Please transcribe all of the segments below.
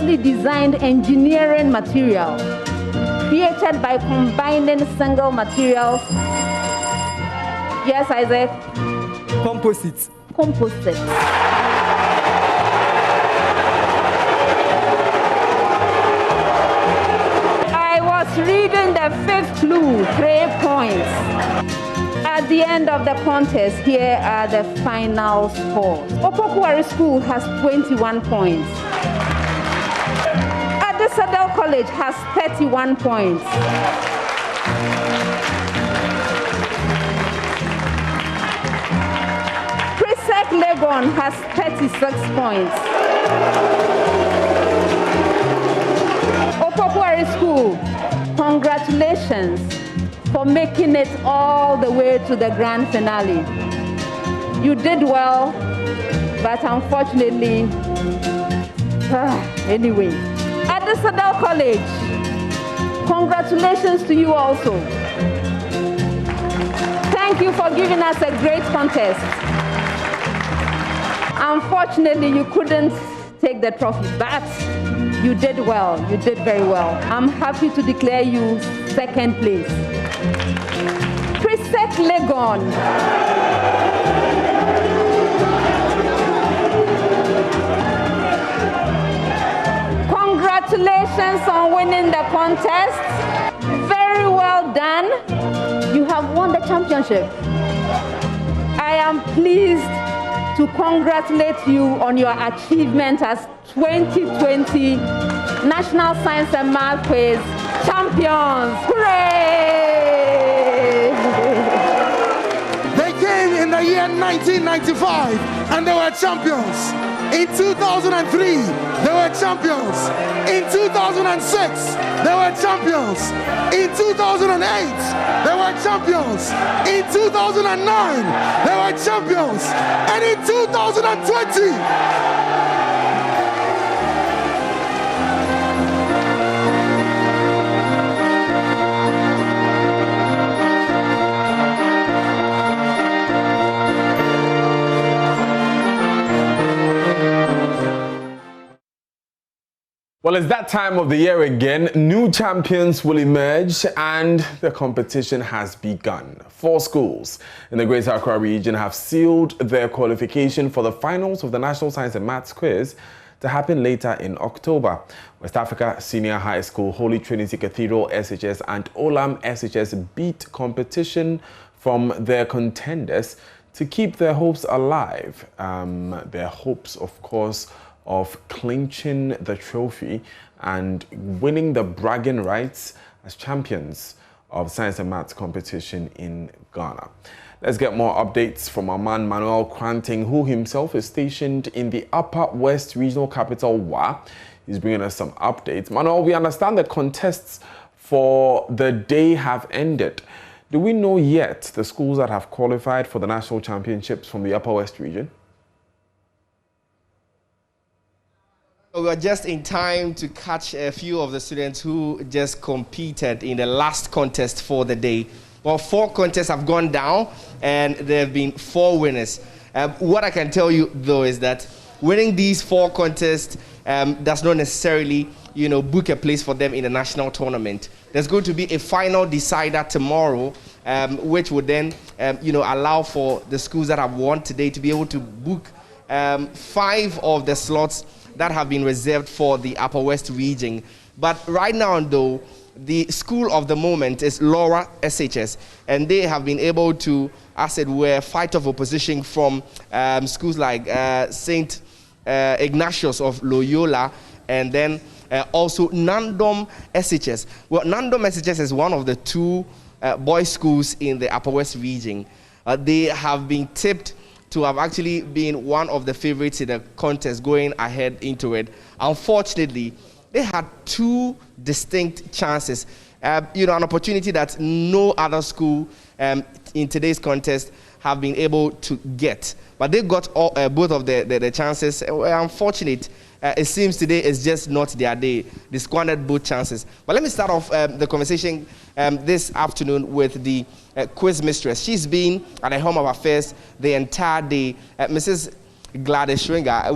specially designed engineering material created by combining single materials. Yes, Isaac? Composite. Composite. I was reading the fifth clue, 3 points. At the end of the contest, here are the final scores. Opokuwari School has 21 points. Adisadel College has 31 points. Prisek Legon has 36 points. Opokuwari School, congratulations for making it all the way to the grand finale. You did well, but unfortunately, anyway. Adisadel College, congratulations to you also. Thank you for giving us a great contest. Unfortunately, you couldn't take the trophy, but you did well. You did very well. I'm happy to declare you second place. Prisek Legon. Congratulations on winning the contest. Very well done. You have won the championship. I am pleased to congratulate you on your achievement as 2020 National Science and Math Quiz champions. Hooray! They came in the year 1995 and they were champions. In 2003, they were champions. In 2006, they were champions. In 2008, they were champions. In 2009, they were champions. And in 2020, well, it's that time of the year again. New champions will emerge and the competition has begun. 4 schools in the Greater Accra region have sealed their qualification for the finals of the National Science and Maths Quiz to happen later in October. West Africa Senior High School, Holy Trinity Cathedral SHS and Olam SHS beat competition from their contenders to keep their hopes alive. Their hopes, of course, of clinching the trophy and winning the bragging rights as champions of science and maths competition in Ghana. Let's get more updates from our man Manuel Kranting, who himself is stationed in the Upper West Regional Capital, Wa. He's bringing us some updates. Manuel, we understand that contests for the day have ended. Do we know yet the schools that have qualified for the national championships from the Upper West region? We are just in time to catch a few of the students who just competed in the last contest for the day. Well, 4 contests have gone down and there have been 4 winners. What I can tell you though is that winning these 4 contests does not necessarily, book a place for them in the national tournament. There's going to be a final decider tomorrow, which would then, allow for the schools that have won today to be able to book 5 of the slots that have been reserved for the Upper West region. But right now, though, the school of the moment is Laura SHS, and they have been able to, as it were, fight off opposition from schools like St. Ignatius of Loyola, and then also Nandom SHS. Well, Nandom SHS is one of the 2 boys' schools in the Upper West region. They have been tipped to have actually been one of the favorites in the contest going ahead into it. Unfortunately, they had 2 distinct chances. An opportunity that no other school in today's contest have been able to get. But they got both of the chances. Unfortunate. It seems today is just not their day. They squandered both chances. But let me start off the conversation this afternoon with the quiz mistress. She's been at the Home of Affairs the entire day. Mrs. Gladys Shringa.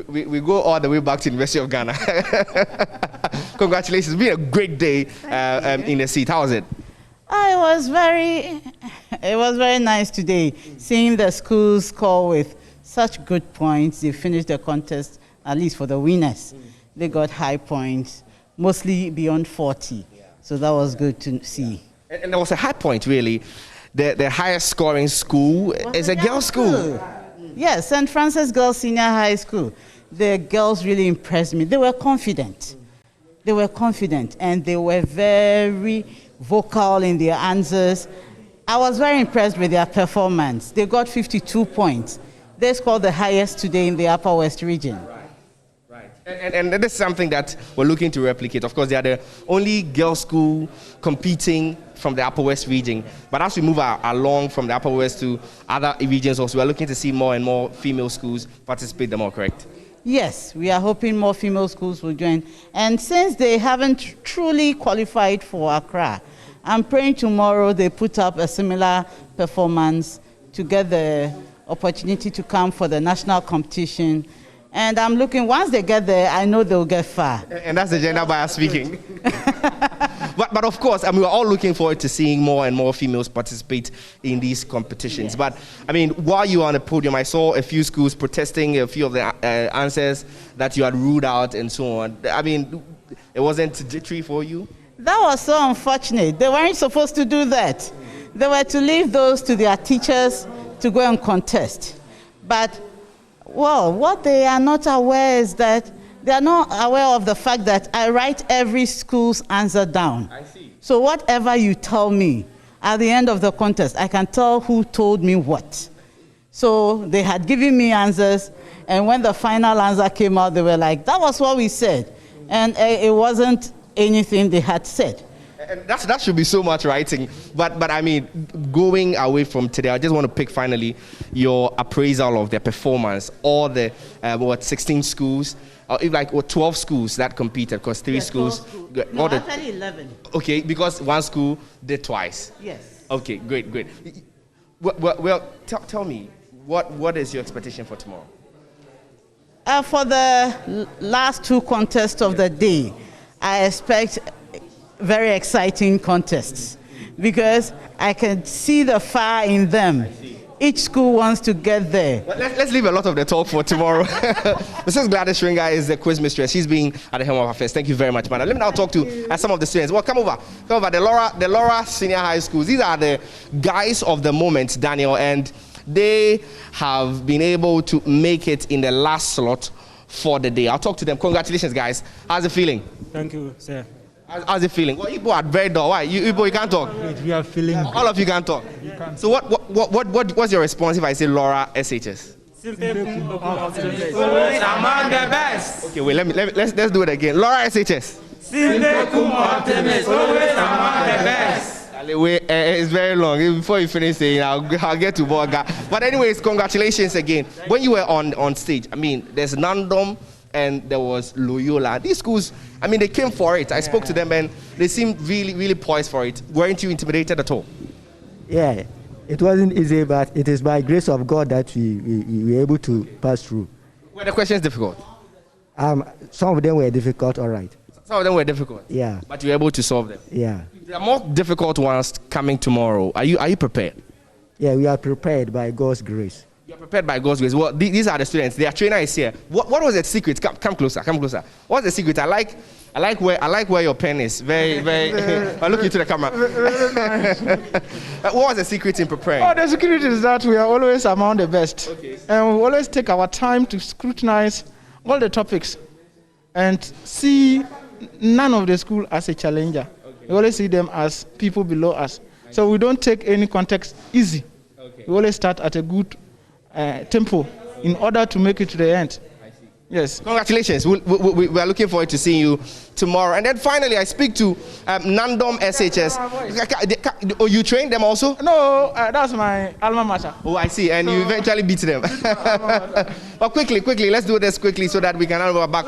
We go all the way back to the University of Ghana. Congratulations. It's been a great day in the seat. How was it? It was very nice today, seeing the schools score with such good points. They finished the contest, at least for the winners. They got high points, mostly beyond 40. So that was good to see. And there was a high point, really. The highest scoring school is a girls' school. Yes, St. Francis Girls Senior High School. The girls really impressed me. They were confident. And they were very vocal in their answers. I was very impressed with their performance. They got 52 points. They scored the highest today in the Upper West region. Right. And this is something that we're looking to replicate. Of course, they are the only girls' school competing from the Upper West region. But as we move along from the Upper West to other regions also, we're looking to see more and more female schools participate them all, correct? Yes, we are hoping more female schools will join. And since they haven't truly qualified for Accra, I'm praying tomorrow they put up a similar performance to get the opportunity to come for the national competition. And I'm looking, once they get there, I know they'll get far. And that's the gender bias speaking. But of course, I mean, we're all looking forward to seeing more and more females participate in these competitions. Yes. But I mean, while you were on the podium, I saw a few schools protesting a few of the answers that you had ruled out and so on. I mean, it wasn't victory for you? That was so unfortunate. They weren't supposed to do that. They were to leave those to their teachers to go and contest. But, well, what they are not aware is that they are not aware of the fact that I write every school's answer down. I see. So whatever you tell me, at the end of the contest, I can tell who told me what. So they had given me answers, and when the final answer came out, they were like, that was what we said. And it wasn't anything they had said. And that should be so much writing. But I mean, going away from today, I just want to pick finally your appraisal of their performance. All the 16 schools, like 12 schools that competed, because 3 schools. No, actually 11. Okay, because one school did twice. Yes. Okay, great. Well, tell me, what is your expectation for tomorrow? For the last 2 contests of the day, I expect very exciting contests because I can see the fire in them. Each school wants to get there. Well, let's leave a lot of the talk for tomorrow. Mrs. Gladys Shringa is the quiz mistress. She's being at the helm of affairs. Thank you very much, madam. Let me now talk to some of the students. Well, come over. The Laura Senior High Schools. These are the guys of the moment, Daniel, and they have been able to make it in the last slot for the day. I'll talk to them. Congratulations, guys. How's it feeling? Thank you, sir. How's it feeling? Well, Igbo are very dull. Why? You can't talk. We are feeling. All of you can't talk. So what's your response if I say Laura SHS? Always among the best. Okay, wait. Let's do it again. Laura SHS. Always among the best. It's very long. Before you finish saying, I'll get to Borga. But anyways, congratulations again. When you were on stage, I mean, there's Nandom and there was Loyola. These schools, I mean, they came for it. I spoke to them and they seemed really, really poised for it. Weren't you intimidated at all? Yeah, it wasn't easy, but it is by grace of God that we were able to pass through. Were the questions difficult? Some of them were difficult, all right. Some of them were difficult? Yeah. But you were able to solve them? Yeah. There are more difficult ones coming tomorrow. Are you prepared? Yeah, we are prepared by God's grace. You are prepared by God's grace. Well, these are the students. Their trainer is here. What was the secret? Come closer. What's the secret? I like where your pen is. Very. I look into the camera. What was the secret in preparing? Oh, the secret is that we are always among the best. Okay. And we always take our time to scrutinize all the topics and see none of the school as a challenger. Okay. We always see them as people below us. So we don't take any context easy. Okay. We always start at a good tempo in order to make it to the end. I see. Yes. Congratulations. We are looking forward to seeing you tomorrow. And then finally, I speak to Nandom SHS. Oh, you trained them also? No, that's my alma mater. Oh, I see. And you eventually beat them. But quickly, let's do this quickly so that we can hand over back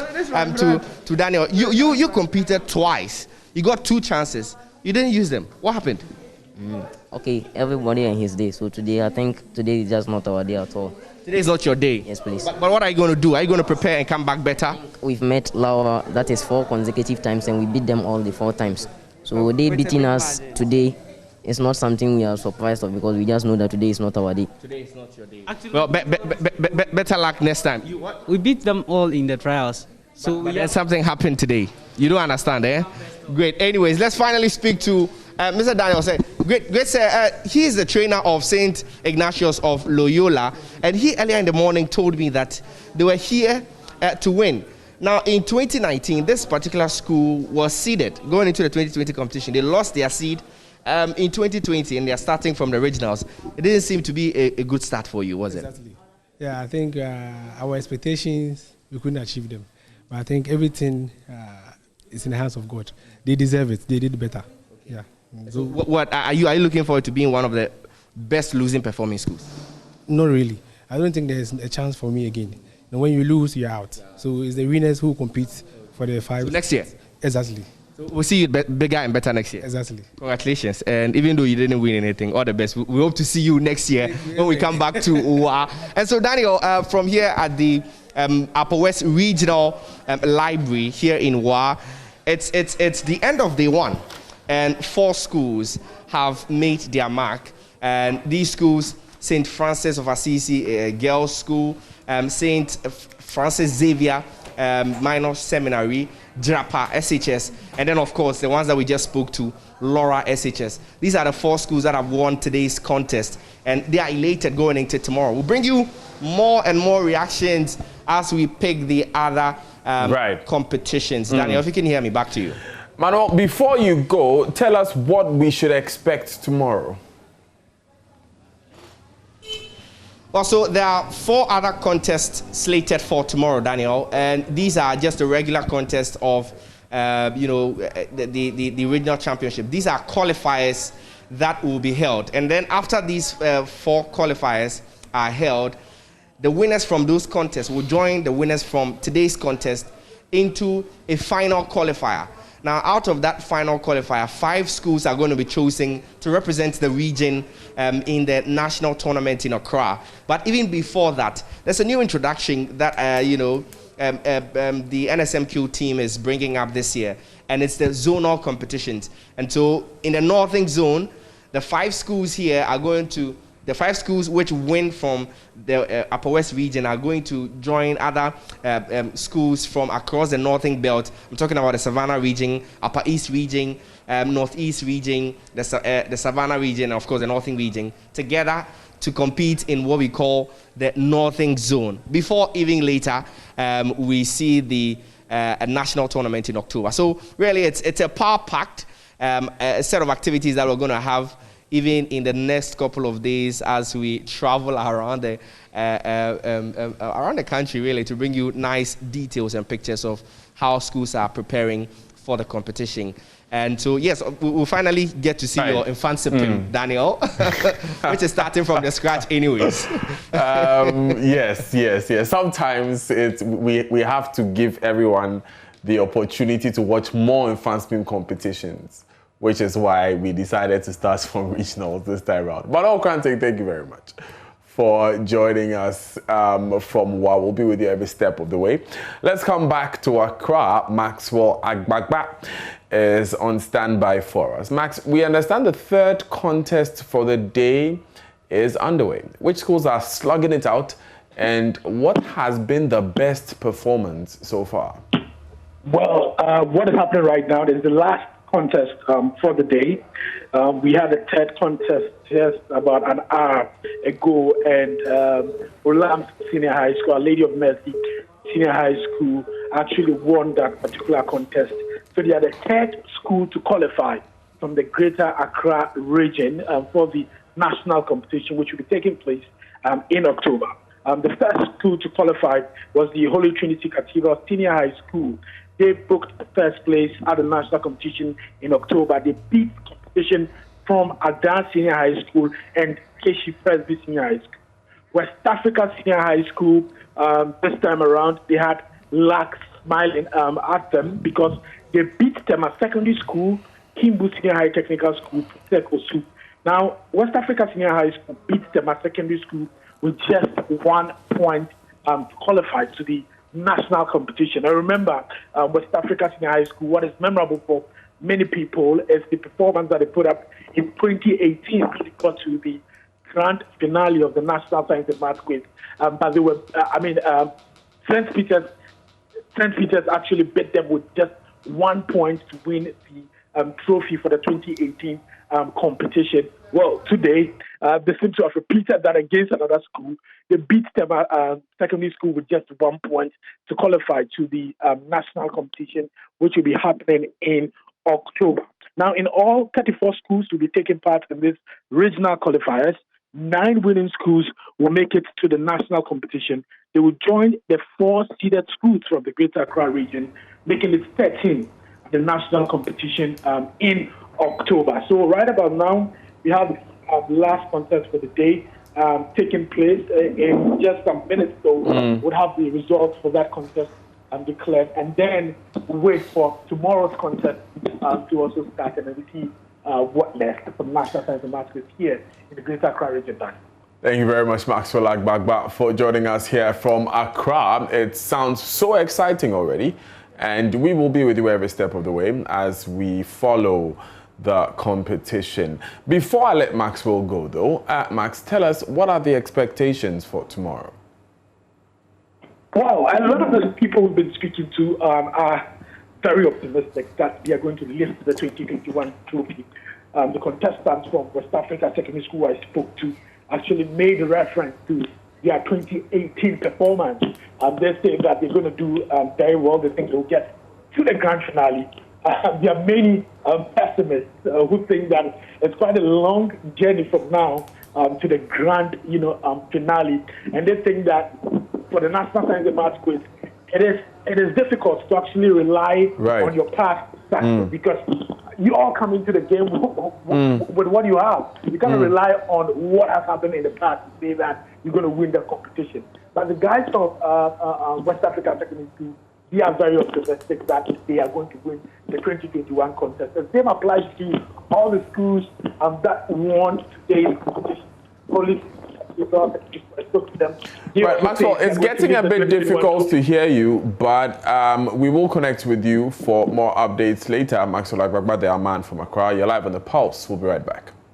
to Daniel. You competed twice. You got 2 chances. You didn't use them. What happened? Okay, everybody on his day. So today, I think today is just not our day at all. Today is not your day. Yes, please. But what are you going to do? Are you going to prepare and come back better? We've met Laura, that is 4 consecutive times, and we beat them all the 4 times. So they beating us today is not something we are surprised of, because we just know that today is not our day. Today is not your day. Actually, well, better luck next time. We beat them all in the trials. So but then something happened today. You don't understand, eh? Great. Anyways, let's finally speak to Mr. Daniel. Great, sir. He is the trainer of St. Ignatius of Loyola, and he earlier in the morning told me that they were here to win. Now, in 2019, this particular school was seeded going into the 2020 competition. They lost their seed in 2020, and they are starting from the regionals. It didn't seem to be a good start for you, was it? Exactly. Yeah, I think our expectations, we couldn't achieve them. But I think everything is in the hands of God. They deserve it. They did better. Okay. Yeah. So what are you looking forward to being one of the best losing performing schools? Not really. I don't think there's a chance for me again. And when you lose, you're out. So it's the winners who compete for the 5. So next year? Exactly. So we'll see you bigger and better next year. Exactly. Congratulations. And even though you didn't win anything, all the best. We hope to see you next year when we come back to UWA. And so, Daniel, from here at the Upper West Regional Library here in UWA, it's the end of day 1. And 4 schools have made their mark. And these schools, St. Francis of Assisi Girls School, St. Francis Xavier Minor Seminary, Drapa SHS, and then of course the ones that we just spoke to, Laura SHS. These are the 4 schools that have won today's contest, and they are elated going into tomorrow. We'll bring you more and more reactions as we pick the other competitions. Daniel, if you can hear me, back to you. Manuel, before you go, tell us what we should expect tomorrow. Also, there are 4 other contests slated for tomorrow, Daniel, and these are just a regular contest of, the regional championship. These are qualifiers that will be held, and then after these 4 qualifiers are held, the winners from those contests will join the winners from today's contest into a final qualifier. Now, out of that final qualifier, 5 schools are going to be chosen to represent the region in the national tournament in Accra. But even before that, there's a new introduction that, the NSMQ team is bringing up this year, and it's the zonal competitions. And so in the northern zone, the 5 schools here are going to, the 5 schools which win from the Upper West region are going to join other schools from across the northern belt. I'm talking about the Savannah region, Upper East region, Northeast region, the Savannah region, and of course the northern region, together to compete in what we call the northern zone. Before even later, we see the national tournament in October. So really, it's a power-packed set of activities that we're going to have even in the next couple of days as we travel around the country, really, to bring you nice details and pictures of how schools are preparing for the competition. And so, yes, we'll finally get to see your infancy, Daniel, which is starting from the scratch anyways. Yes. Sometimes we have to give everyone the opportunity to watch more infancy competitions, which is why we decided to start from regionals this time around. But Okrantek, thank you very much for joining us from WA. We'll be with you every step of the way. Let's come back to Accra. Maxwell Agbagba is on standby for us. Max, we understand the 3rd contest for the day is underway. Which schools are slugging it out, and what has been the best performance so far? Well, what is happening right now is the last contest for the day. We had a 3rd contest just about an hour ago, and Olam Senior High School, Our Lady of Mercy Senior High School, actually won that particular contest. So they are the 3rd school to qualify from the Greater Accra region for the national competition, which will be taking place in October. The first school to qualify was the Holy Trinity Cathedral Senior High School. They booked first place at the national competition in October. They beat competition from Adan Senior High School and Keshi Presby Senior High School. West Africa Senior High School, this time around, they had luck smiling at them because they beat Tema Secondary School, Kimbu Senior High Technical School, Osu. Now, West Africa Senior High School beat Tema Secondary School with just 1 point to qualify to the national competition. I remember West Africa Senior High School, what is memorable for many people is the performance that they put up in 2018 when they got to the grand finale of the National Science and Math Quiz. But they were, St. Peter's actually beat them with just 1 point to win the trophy for the 2018 competition. Well, today, they seem to have repeated that against another school. They beat them secondary school with just 1 point to qualify to the national competition, which will be happening in October. Now, in all, 34 schools will be taking part in this regional qualifiers. 9 winning schools will make it to the national competition. They will join the 4 seeded schools from the Greater Accra region, making it 13 the national competition in October. So right about now, we have the last contest for the day taking place in just some minutes. So we'll have the results for that contest declared, and then wait for tomorrow's contest to also start, and then we see what next for National Science and Math here in the Greater Accra region. Thank you very much, Maxwell Agbagba, for joining us here from Accra. It sounds so exciting already, and we will be with you every step of the way as we follow the competition. Before I let Maxwell go, though, Max, tell us, what are the expectations for tomorrow? Well, a lot of the people we've been speaking to are very optimistic that they are going to lift the 2021 trophy. The contestants from West Africa Secondary School I spoke to actually made reference to their 2018 performance. They say that they're going to do very well. They think they'll get to the grand finale. There are many pessimists who think that it's quite a long journey from now to the grand, finale, and they think that for the National Science and Math Quiz, it is difficult to actually rely on your past success because you all come into the game with what you have. You can't rely on what has happened in the past to say that you're going to win the competition. But the guys from West Africa Secondary School, they are very optimistic that they are going to win the 2021 contest. The same applies to all the schools that won today's competition. Right, Maxwell, it's getting a bit difficult to hear you, but we will connect with you for more updates later. Maxwell Agbagba, the man from Accra. You're live on the Pulse. We'll be right back.